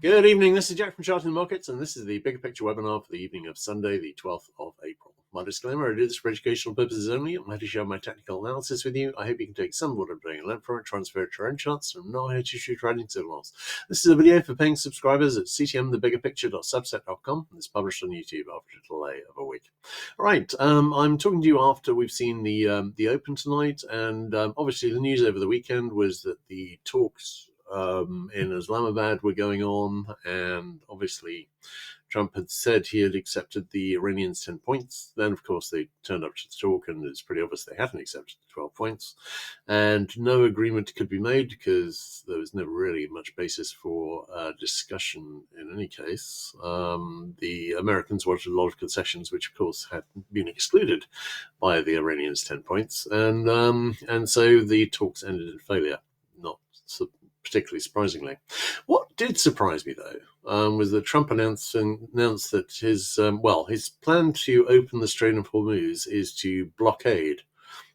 Good evening, this is Jack from Charting Markets, and this is the Bigger Picture webinar for the evening of Sunday, the 12th of April. My disclaimer, I do this for educational purposes only. I'm here to share my technical analysis with you. I hope you can take some of what I'm doing and learn from it, transfer it to your own charts, and I'm not here to shoot trading signals. This is a video for paying subscribers at ctmthebiggerpicture.substack.com, and it's published on YouTube after a delay of a week. All right, I'm talking to you after we've seen the open tonight, and obviously the news over the weekend was that the talks in Islamabad were going on, and obviously Trump had said he had accepted the Iranians 10 points. Then, of course, they turned up to the talk, and it's pretty obvious they hadn't accepted the 12 points. And no agreement could be made because there was never really much basis for discussion in any case. The Americans wanted a lot of concessions, which, of course, had been excluded by the Iranians 10 points. And so the talks ended in failure. Not particularly surprisingly. What did surprise me, though, was that Trump announced that his plan to open the Strait of Hormuz is to blockade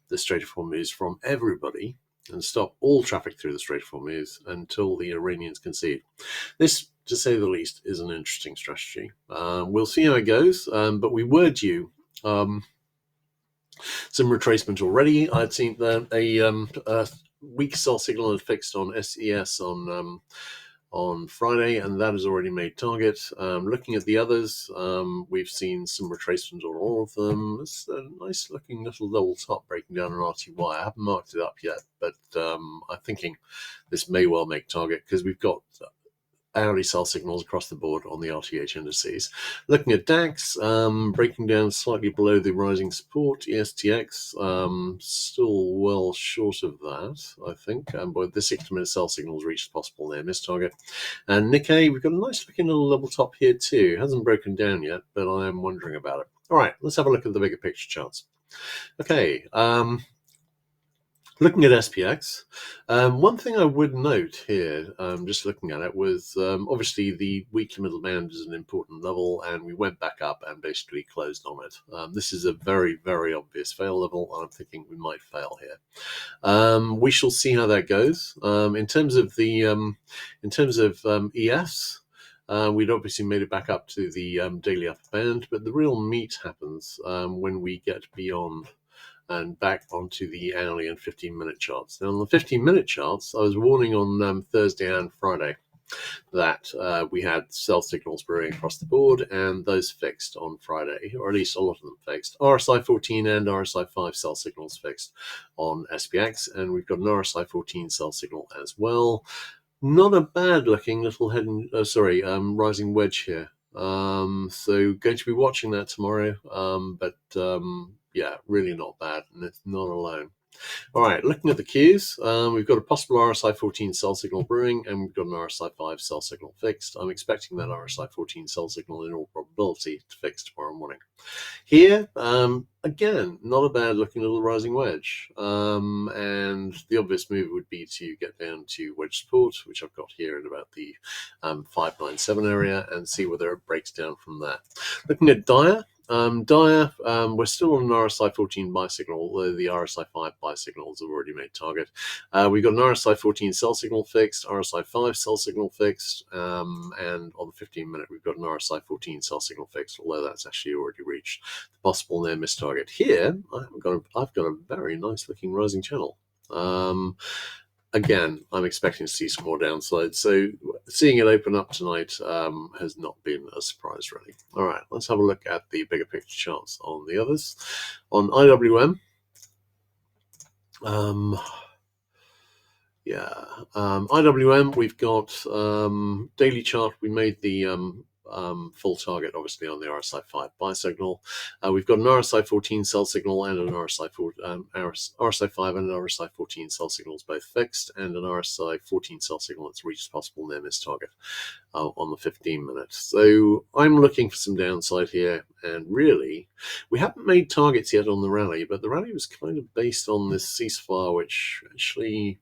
the Strait of Hormuz from everybody and stop all traffic through the Strait of Hormuz until the Iranians concede. This, to say the least, is an interesting strategy. We'll see how it goes, but we were due some retracement already. I'd seen that a weak sell signal had fixed on SES on Friday, and that has already made target. Looking at the others, we've seen some retracement on all of them. It's a nice looking little double top breaking down an RTY. I haven't marked it up yet, but I'm thinking this may well make target because we've got hourly sell signals across the board on the RTH indices. Looking at DAX, breaking down slightly below the rising support. ESTX, still well short of that, I think. But the 60-minute sell signals reached the possible near miss target. And Nikkei, we've got a nice looking little double top here too. It hasn't broken down yet, but I am wondering about it. All right, let's have a look at the bigger picture charts. Okay, looking at SPX, one thing I would note here, just looking at it, was obviously the weekly middle band is an important level, and we went back up and basically closed on it. This is a very, very obvious fail level, and I'm thinking we might fail here. We shall see how that goes. In terms of ES. We'd obviously made it back up to the daily upper band, but the real meat happens when we get beyond and back onto the hourly and 15-minute charts. Now, on the 15-minute charts, I was warning on Thursday and Friday that we had sell signals brewing across the board, and those fixed on Friday, or at least a lot of them fixed. RSI 14 and RSI 5 sell signals fixed on SPX, and we've got an RSI 14 sell signal as well. Not a bad looking little rising wedge here. So going to be watching that tomorrow, but yeah, really not bad, and it's not alone. All right, looking at the Qs, we've got a possible RSI 14 sell signal brewing, and we've got an RSI 5 sell signal fixed. I'm expecting that RSI 14 sell signal in all probability to fix tomorrow morning. Here, again, not a bad looking little rising wedge, and the obvious move would be to get down to wedge support, which I've got here at about the 597 area, and see whether it breaks down from there. Looking at Dia, we're still on an RSI 14 buy signal, although the RSI 5 buy signals have already made target. We've got an RSI 14 sell signal fixed, RSI 5 sell signal fixed, and on the 15-minute we've got an RSI 14 sell signal fixed, although that's actually already reached the possible near miss target. Here, I've got a very nice looking rising channel. Again, I'm expecting to see some more downside, so seeing it open up tonight has not been a surprise, really. All right, let's have a look at the bigger picture charts on the others. On IWM, IWM, we've got daily chart. We made the full target, obviously, on the RSI 5 buy signal. We've got an RSI 14 sell signal and an RSI 5 and an RSI 14 sell signals both fixed, and an RSI 14 sell signal that's reached possible near miss target on the 15-minute. So I'm looking for some downside here, and really, we haven't made targets yet on the rally, but the rally was kind of based on this ceasefire, which actually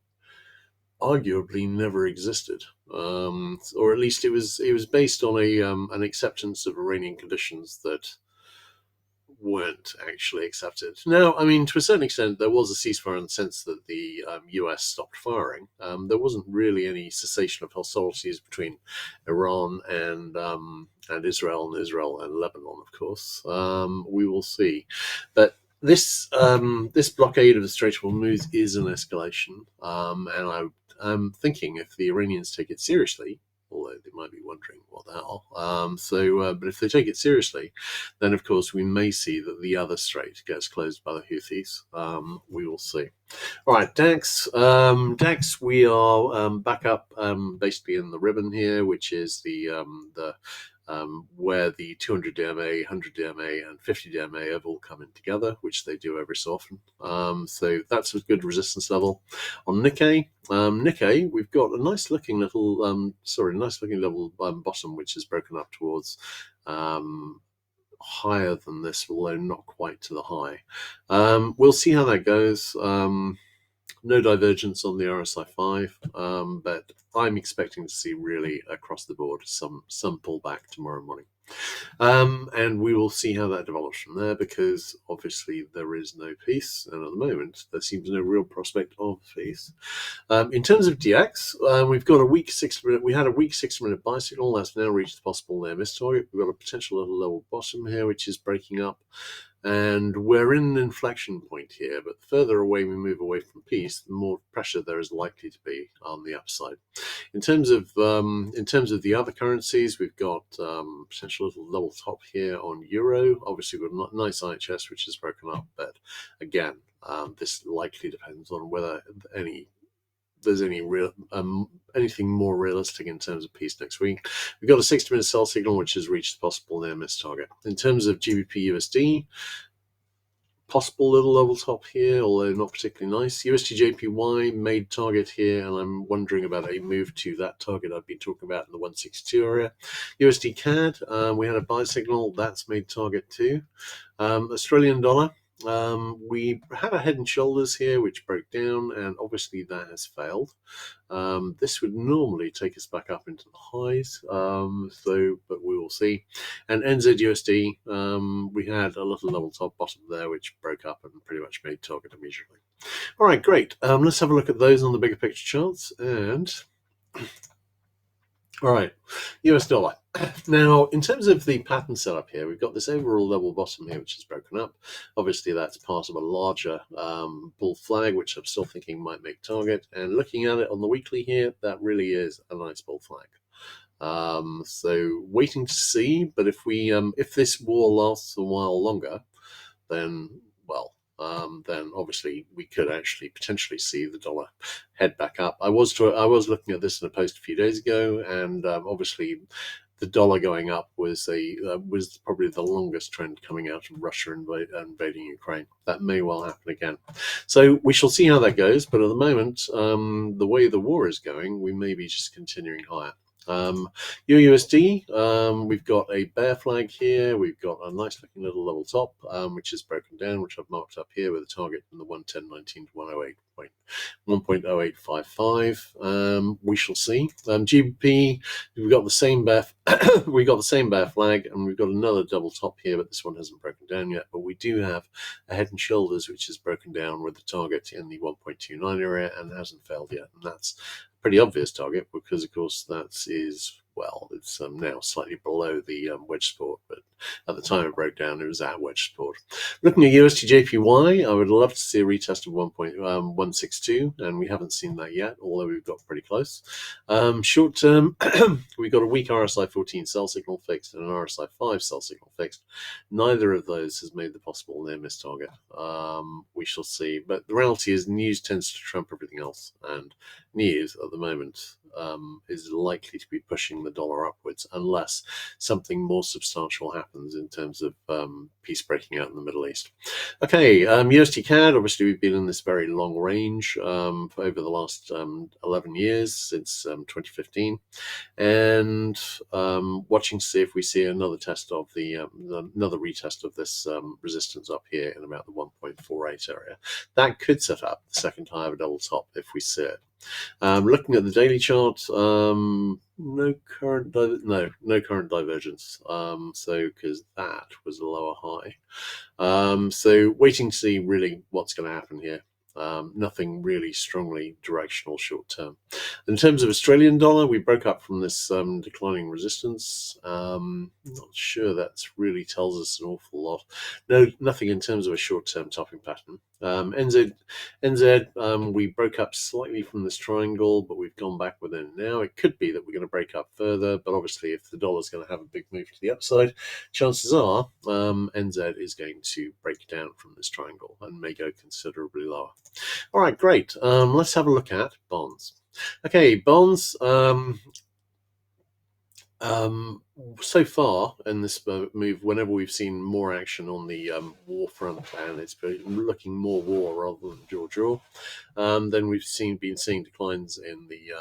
arguably never existed, or at least it was based on an acceptance of Iranian conditions that weren't actually accepted. Now, I mean, to a certain extent, there was a ceasefire in the sense that the US stopped firing. There wasn't really any cessation of hostilities between Iran and Israel and Lebanon, of course. We will see. But this blockade of the Strait of Hormuz is an escalation, and I'm thinking if the Iranians take it seriously, although they might be wondering what the hell. But if they take it seriously, then of course we may see that the other strait gets closed by the Houthis. We will see. All right, DAX. DAX, we are back up basically in the ribbon here, which is where the 200 DMA, 100 DMA, and 50 DMA have all come in together, which they do every so often. So that's a good resistance level. On Nikkei, we've got a nice looking little, level bottom, which is broken up towards higher than this, although not quite to the high. We'll see how that goes. No divergence on the RSI 5, but I'm expecting to see really across the board some pullback tomorrow morning. And we will see how that develops from there, because obviously there is no peace, and at the moment there seems no real prospect of peace. In terms of DX, we've got a weak 6-minute. We had a weak 6-minute buy signal that's now reached the possible near miss target. We've got a potential little level bottom here, which is breaking up. And we're in an inflection point here, but the further away we move away from peace, the more pressure there is likely to be on the upside. In terms of the other currencies, we've got potential little level top here on euro. Obviously, we've got a nice IHS which is broken up, but again, this likely depends on whether there's anything more realistic in terms of peace next week. We've got a 60-minute sell signal which has reached the possible near miss target. In terms of GBP USD, possible little level top here, although not particularly nice. USD JPY made target here, and I'm wondering about a move to that target I've been talking about in the 162 area. USD CAD, we had a buy signal, that's made target too. Australian dollar, we had a head and shoulders here which broke down, and obviously that has failed. This would normally take us back up into the highs, but we will see. And NZUSD, we had a little level top bottom there which broke up and pretty much made target immediately. All right, great. Let's have a look at those on the bigger picture charts. And all right, US dollar. Now, in terms of the pattern setup here, we've got this overall level bottom here, which is broken up. Obviously, that's part of a larger bull flag, which I'm still thinking might make target. And looking at it on the weekly here, that really is a nice bull flag. So waiting to see, but if this war lasts a while longer, then then obviously we could actually potentially see the dollar head back up. I was looking at this in a post a few days ago, and obviously the dollar going up was probably the longest trend coming out of Russia invading Ukraine. That may well happen again. So we shall see how that goes. But at the moment, the way the war is going, we may be just continuing higher. UUSD, we've got a bear flag here. We've got a nice looking little level top, which is broken down, which I've marked up here with a target in the 110.19 to 1.0855. We shall see. GBP, we've got the same bear flag, and we've got another double top here, but this one hasn't broken down yet. But we do have a head and shoulders which is broken down with the target in the 1.29 area and hasn't failed yet, and that's pretty obvious target because, of course, it's now slightly below the wedge support, but at the time it broke down, it was at wedge support. Looking at USD JPY, I would love to see a retest of 1.162, and we haven't seen that yet, although we've got pretty close. Short term, we've got a weak RSI 14 sell signal fixed and an RSI 5 sell signal fixed. Neither of those has made the possible near miss target. We shall see, but the reality is news tends to trump everything else, and news at the moment is likely to be pushing the dollar upwards unless something more substantial happens in terms of peace breaking out in the Middle East. Okay, USD CAD, obviously we've been in this very long range for over the last 11 years, since 2015, and watching to see if we see another test of another retest of this resistance up here in about the 1.48 area. That could set up the second high of a double top if we see it. Looking at the daily chart, no current divergence. So because that was a lower high. So waiting to see really what's going to happen here. Nothing really strongly directional short term. In terms of Australian dollar, we broke up from this declining resistance. Not sure that really tells us an awful lot. No, nothing in terms of a short term topping pattern. NZ, we broke up slightly from this triangle, but we've gone back within now. It could be that we're going to break up further, but obviously if the dollar is going to have a big move to the upside, chances are NZ is going to break down from this triangle and may go considerably lower. All right, great. Let's have a look at bonds. Okay, bonds. So far in this move, whenever we've seen more action on the war front, and it's been looking more war rather than jaw, then we've been seeing declines in the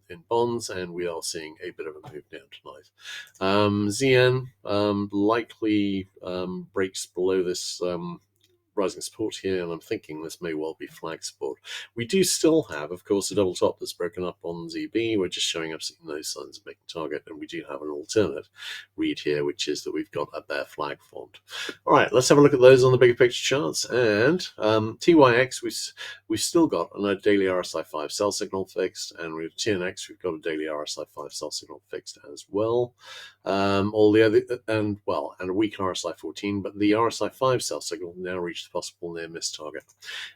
in bonds, and we are seeing a bit of a move down tonight. ZN likely breaks below this rising support here, and I'm thinking this may well be flag support. We do still have, of course, a double top that's broken up on ZB. We're just showing up no signs of making target, and we do have an alternate read here, which is that we've got a bear flag formed. All right, let's have a look at those on the bigger picture charts. And TYX, we've still got a daily RSI 5 sell signal fixed, and with TNX, we've got a daily RSI 5 sell signal fixed as well. All the other and a weak RSI 14, but the RSI 5 sell signal now reached the possible near miss target,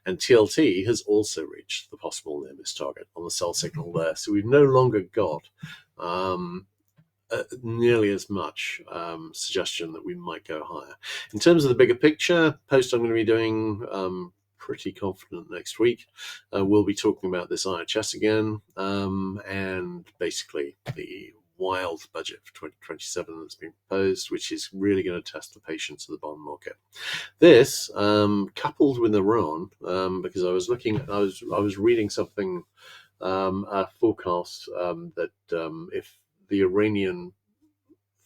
and TLT has also reached the possible near miss target on the sell signal there. So we've no longer got nearly as much suggestion that we might go higher. In terms of the bigger picture, post I'm going to be doing. Pretty confident next week. We'll be talking about this IHS again, and basically the wild budget for 2027 that's been proposed, which is really going to test the patience of the bond market. This, coupled with Iran, because I was reading something, a forecast that if the Iranian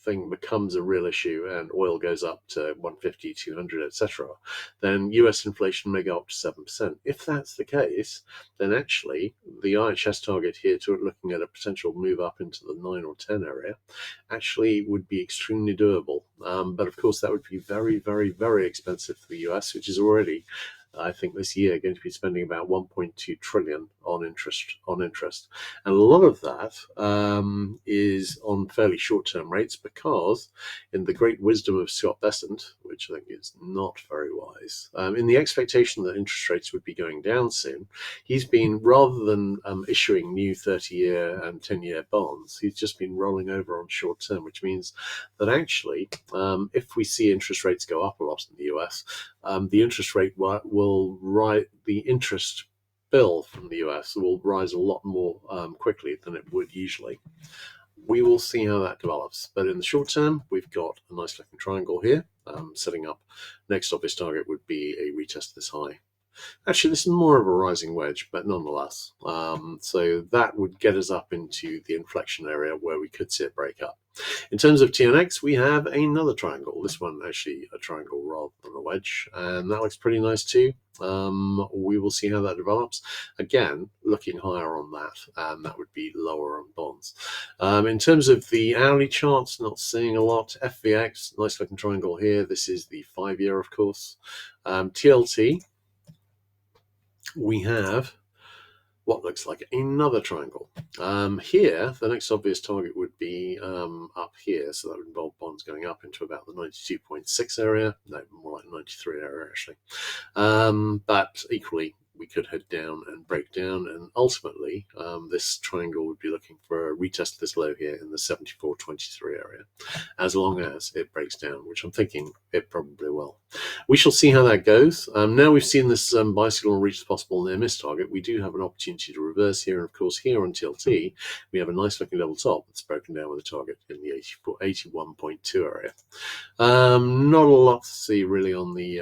thing becomes a real issue and oil goes up to 150, 200, etc., then US inflation may go up to 7%. If that's the case, then actually the IHS target here to looking at a potential move up into the 9 or 10 area actually would be extremely doable. But of course, that would be very, very, very expensive for the US, which is already, I think, this year going to be spending about 1.2 trillion on interest, and a lot of that is on fairly short-term rates, because in the great wisdom of Scott Bessent, which I think is not very wise, in the expectation that interest rates would be going down soon, he's been, rather than issuing new 30-year and 10-year bonds, he's just been rolling over on short-term, which means that actually, if we see interest rates go up a lot in the US, the interest rate will rise, the interest bill from the US will rise a lot more quickly than it would usually. We will see how that develops. But in the short term, we've got a nice looking triangle here, setting up. Next obvious target would be a retest of this high. Actually, this is more of a rising wedge, but nonetheless. So that would get us up into the inflection area where we could see it break up. In terms of TNX, we have another triangle. This one actually a triangle rather than a wedge, and that looks pretty nice too. We will see how that develops. Again, looking higher on that, and that would be lower on bonds. In terms of the hourly charts, not seeing a lot. FVX, nice looking triangle here. This is the 5-year, of course. TLT, we have what looks like another triangle. Here, the next obvious target would be up here, so that would involve bonds going up into about the 92.6 area, no, more like 93 area actually. But equally, we could head down and break down, and ultimately this triangle would be looking for a retest of this low here in the 74.23 area, as long as it breaks down, which I'm thinking it probably will. We shall see how that goes. Now we've seen this buy signal reach the possible near miss target, we do have an opportunity to reverse here, and of course here on TLT we have a nice looking double top that's broken down with a target in the 81.2 area. Not a lot to see really on the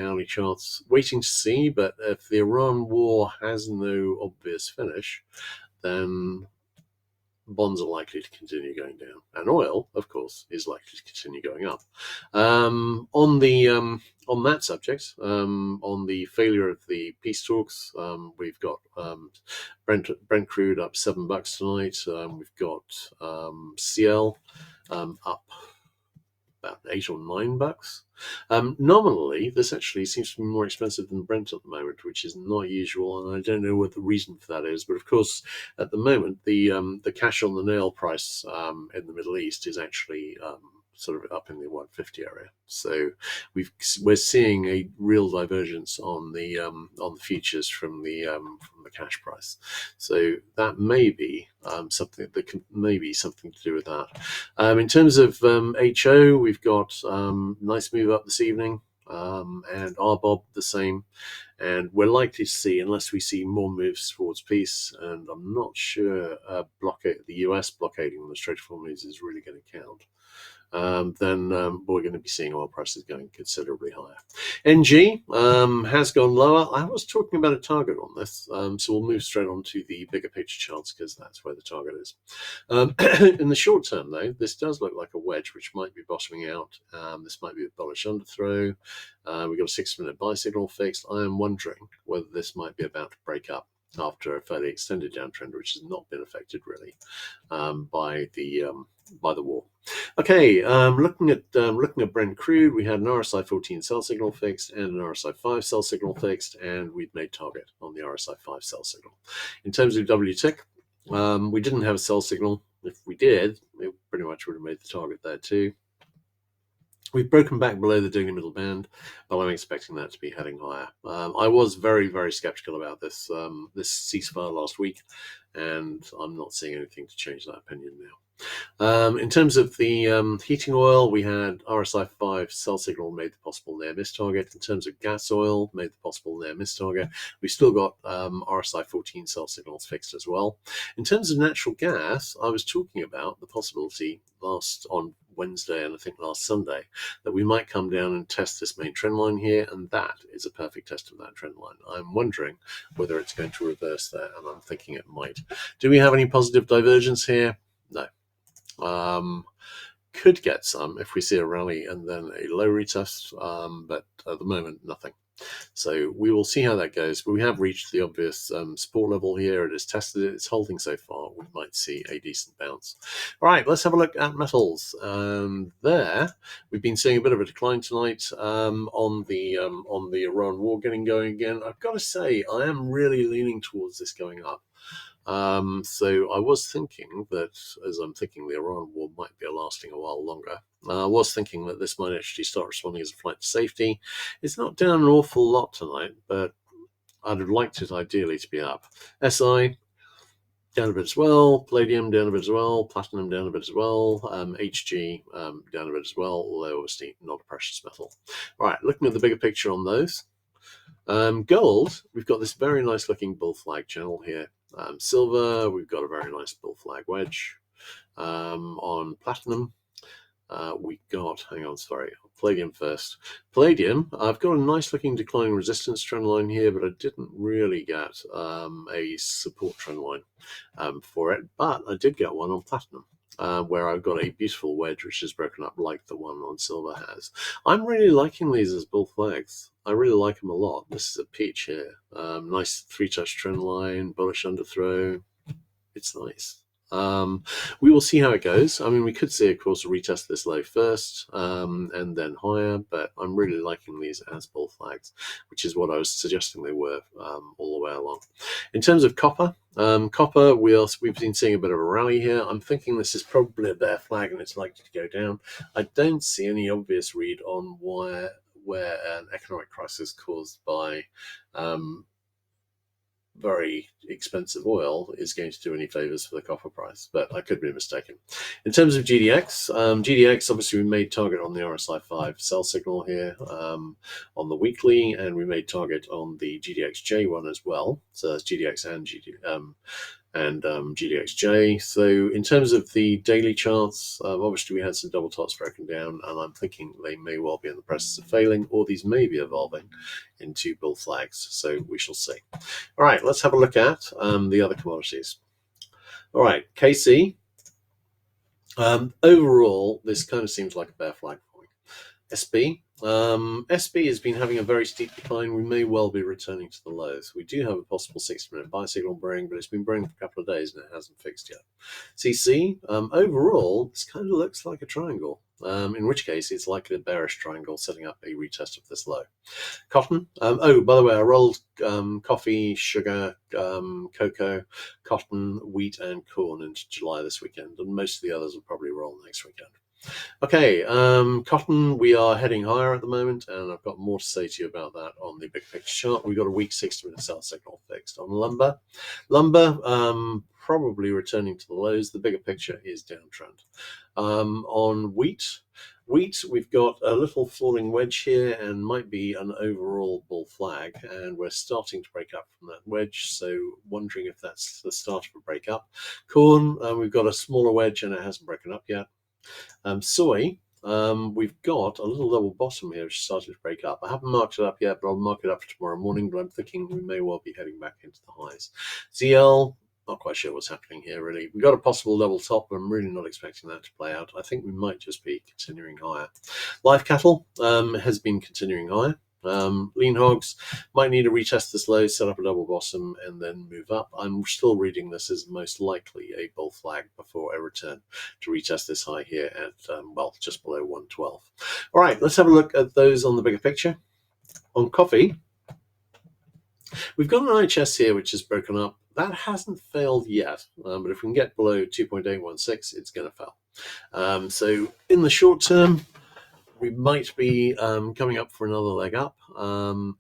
hourly charts. Waiting to see, but if the Iran war has no obvious finish, then bonds are likely to continue going down, and oil, of course, is likely to continue going up. On that subject, on the failure of the peace talks, we've got Brent crude up $7 tonight. We've got CL up about $8 or $9. Nominally, this actually seems to be more expensive than Brent at the moment, which is not usual, and I don't know what the reason for that is. But of course, at the moment, the cash on the nail price in the Middle East is actually sort of up in the 150 area. So we're seeing a real divergence on the futures from the cash price. So that may be something to do with that. In terms of HO, we've got nice move up this evening, and RBOB the same. And we're likely to see, unless we see more moves towards peace, and I'm not sure the US blockading the Strait of Hormuz is really going to count, then we're going to be seeing oil prices going considerably higher. NG has gone lower. I was talking about a target on this, so we'll move straight on to the bigger picture charts because that's where the target is. In the short term, though, this does look like a wedge, which might be bottoming out. This might be a bullish underthrow. We've got a 6-minute buy signal fixed. I am wondering whether this might be about to break up after a fairly extended downtrend, which has not been affected really by the war. Okay, looking at Brent crude, we had an RSI 14 sell signal fixed and an RSI 5 sell signal fixed, and we'd made target on the RSI 5 sell signal. In terms of WTIC, we didn't have a sell signal. If we did, it pretty much would have made the target there too. We've broken back below the daily middle band, but I'm expecting that to be heading higher. I was very, very skeptical about this ceasefire last week, and I'm not seeing anything to change that opinion now. In terms of the heating oil, we had RSI 5 sell signal made the possible near miss target. In terms of gas oil, made the possible near miss target. We've still got RSI 14 sell signals fixed as well. In terms of natural gas, I was talking about the possibility on Wednesday and I think last Sunday that we might come down and test this main trend line here, and that is a perfect test of that trend line. I'm wondering whether it's going to reverse there, and I'm thinking it might. Do we have any positive divergence here? No. Could get some if we see a rally and then a low retest, but at the moment nothing. So we will see how that goes. But we have reached the obvious support level here. It has tested it. It's holding so far. We might see a decent bounce. All right, let's have a look at metals. There, we've been seeing a bit of a decline tonight on the Iran war getting going again. I've got to say, I am really leaning towards this going up. So I was thinking that, as I'm thinking the Iran war might be lasting a while longer, I was thinking that this might actually start responding as a flight to safety. It's not down an awful lot tonight, but I'd have liked it ideally to be up. SI down a bit as well, palladium down a bit as well, platinum down a bit as well, HG down a bit as well, although obviously not a precious metal. All right, looking at the bigger picture on those. Gold, we've got this very nice looking bull flag channel here. Silver, we've got a very nice bull flag wedge. On platinum, we got, palladium first. Palladium, I've got a nice looking declining resistance trend line here, but I didn't really get a support trend line for it, but I did get one on platinum. Where I've got a beautiful wedge which is broken up like the one on silver has. I'm really liking these as bull flags. I really like them a lot. This is a peach here. Nice 3-touch trend line, bullish underthrow. It's nice. We will see how it goes. I mean, we could see, of course, a retest this low first and then higher, but I'm really liking these as bull flags, which is what I was suggesting they were all the way along. In terms of copper, we've been seeing a bit of a rally here. I'm thinking this is probably a bear flag and it's likely to go down. I don't see any obvious read on where an economic crisis caused by very expensive oil is going to do any favors for the copper price, but I could be mistaken. In terms of GDX, obviously we made target on the RSI 5 sell signal here on the weekly, and we made target on the GDXJ one as well. So that's GDX and GDXJ. So in terms of the daily charts, obviously we had some double tops broken down, and I'm thinking they may well be in the process of failing, or these may be evolving into bull flags. So we shall see. All right, let's have a look at the other commodities. All right, KC. Overall, this kind of seems like a bear flag for me. SB. SB has been having a very steep decline. We may well be returning to the lows. We do have a possible 60-minute buy signal brewing, but it's been brewing for a couple of days and it hasn't fixed yet. CC. Overall, this kind of looks like a triangle. In which case, it's likely a bearish triangle setting up a retest of this low. Cotton. Oh, by the way, I rolled coffee, sugar, cocoa, cotton, wheat, and corn into July this weekend, and most of the others will probably roll next weekend. Okay, cotton, we are heading higher at the moment, and I've got more to say to you about that on the big picture chart. We've got a weak 60-minute sell signal fixed on lumber. Probably returning to the lows. The bigger picture is downtrend. On wheat, we've got a little falling wedge here and might be an overall bull flag, and we're starting to break up from that wedge, so wondering if that's the start of a break up. Corn, we've got a smaller wedge and it hasn't broken up yet. Soy, we've got a little double bottom here which started to break up. I haven't marked it up yet, but I'll mark it up for tomorrow morning, but I'm thinking we may well be heading back into the highs. ZL, not quite sure what's happening here, really. We've got a possible double top, but I'm really not expecting that to play out. I think we might just be continuing higher. Live cattle has been continuing higher. Lean hogs might need to retest this low, set up a double bottom, and then move up. I'm still reading this as most likely a bull flag before a return to retest this high here at, well, just below 112. All right, let's have a look at those on the bigger picture. On coffee, we've got an IHS here which is broken up. That hasn't failed yet, but if we can get below 2.816, it's going to fail. So in the short term, we might be coming up for another leg up.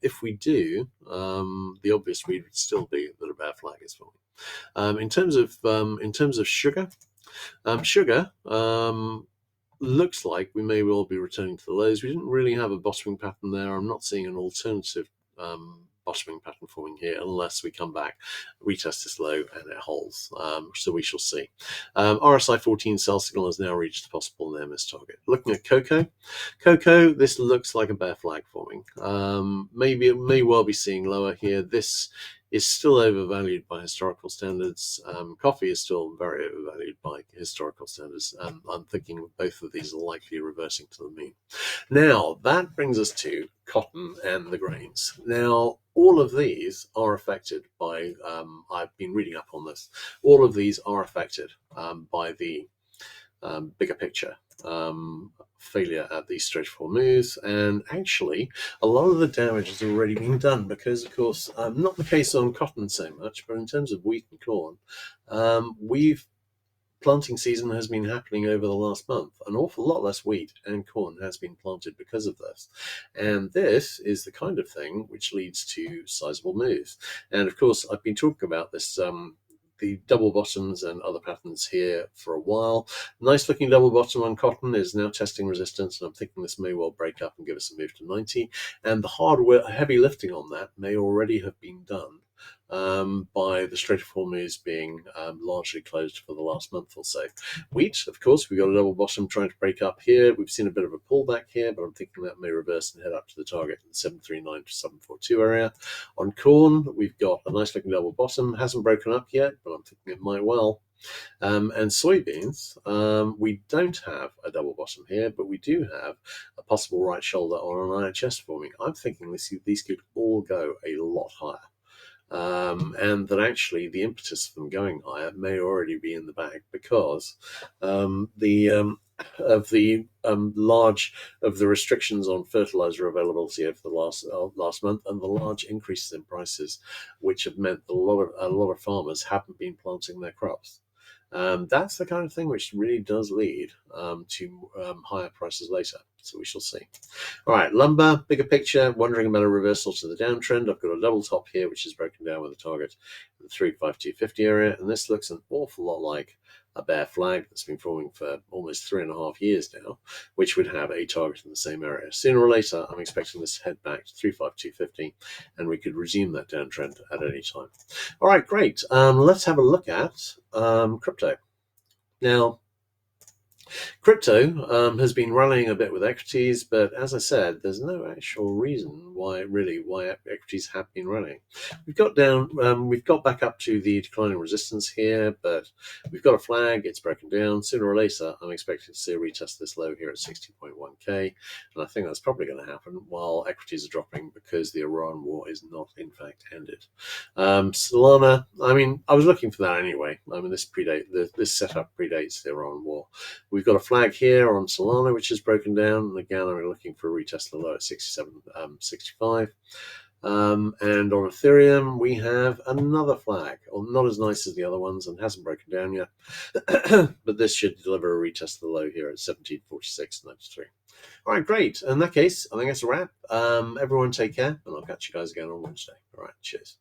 If we do, the obvious read would still be that a bear flag is forming. In terms of sugar, looks like we may well be returning to the lows. We didn't really have a bottoming pattern there. I'm not seeing an alternative bottoming pattern forming here unless we come back, retest this low, and it holds. So we shall see. RSI 14 sell signal has now reached the possible near miss target. Looking at cocoa, this looks like a bear flag forming. Maybe it may well be seeing lower here. This is still overvalued by historical standards. Coffee is still very overvalued by historical standards. I'm thinking both of these are likely reversing to the mean. Now, that brings us to cotton and the grains. Now, all of these are affected by, I've been reading up on this, all of these are affected by the bigger picture failure at the Strait of Hormuz, and actually a lot of the damage has already been done because, of course, not the case on cotton so much, but in terms of wheat and corn, planting season has been happening over the last month. An awful lot less wheat and corn has been planted because of this. And this is the kind of thing which leads to sizable moves. And of course, I've been talking about this, the double bottoms and other patterns here for a while. Nice looking double bottom on cotton is now testing resistance, and I'm thinking this may well break up and give us a move to 90. And the heavy lifting on that may already have been done by the Strait of Hormuz being largely closed for the last month or so. Wheat, of course, we've got a double bottom trying to break up here. We've seen a bit of a pullback here, but I'm thinking that may reverse and head up to the target in the 739 to 742 area. On corn, we've got a nice looking double bottom. Hasn't broken up yet, but I'm thinking it might well. And soybeans, we don't have a double bottom here, but we do have a possible right shoulder on an IHS forming. I'm thinking these could all go a lot higher. And that actually the impetus for them going higher may already be in the bag because of the restrictions on fertilizer availability over the last month, and the large increases in prices, which have meant that a lot of farmers haven't been planting their crops. That's the kind of thing which really does lead to higher prices later. So we shall see. All right, lumber, bigger picture, wondering about a reversal to the downtrend. I've got a double top here, which is broken down with a target in the 35250 area. And this looks an awful lot like a bear flag that's been forming for almost 3.5 years now, which would have a target in the same area. Sooner or later, I'm expecting this to head back to 35250, and we could resume that downtrend at any time. All right, great. Let's have a look at crypto. Now, Crypto has been rallying a bit with equities, but as I said, there's no actual reason why equities have been rallying. We've got back up to the declining resistance here, but we've got a flag. It's broken down. Sooner or later, I'm expecting to see a retest this low here at 60.1k, and I think that's probably going to happen while equities are dropping because the Iran war is not, in fact, ended. Solana, I mean, I was looking for that anyway. I mean, this setup predates the Iran war. We've got a flag here on Solana, which is broken down. And again, I'm looking for a retest of the low at 67.65. And on Ethereum, we have another flag, not as nice as the other ones and hasn't broken down yet. But this should deliver a retest of the low here at 17.46.93. All right, great. In that case, I think that's a wrap. Everyone take care, and I'll catch you guys again on Wednesday. All right, cheers.